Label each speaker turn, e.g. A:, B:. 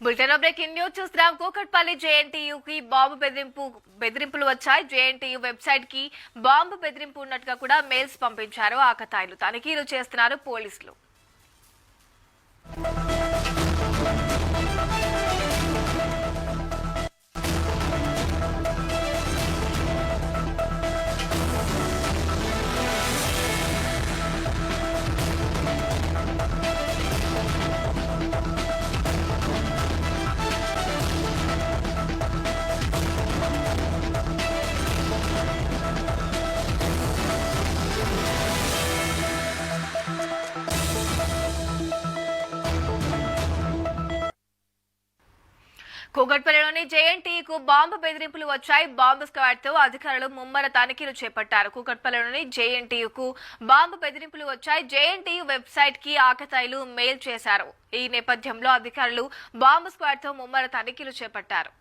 A: Bulletin breaking news చూస్తున్నాం. Kukatpally జేఎన్టీయూకి bomb బెదిరింపులు వచ్చాయి. జేఎన్టీయూ వెబ్సైట్ కి బాంబు బెదిరింపు ఉన్నట్టుగా కూడా మెయిల్స్ పంపించారు ఆకతాయిలు. తనిఖీలు చేస్తున్నారు పోలీసులు. కూకట్పల్లిలోని జేఎన్టీయూకు బాంబు బెదిరింపులు వచ్చాయి. బాంబు స్క్వాడ్ తో అధికారులు ముమ్మర తనిఖీలు చేపట్టారు. కూకట్పల్లిలోని జేఎన్టీయూకు బాంబు బెదిరింపులు వచ్చాయి. జేఎన్టీయూ వెబ్సైట్ కి ఆకతాయిలు మెయిల్ చేశారు. ఈ నేపథ్యంలో అధికారులు బాంబు స్క్వాడ్ తో ముమ్మర తనిఖీలు చేపట్టారు.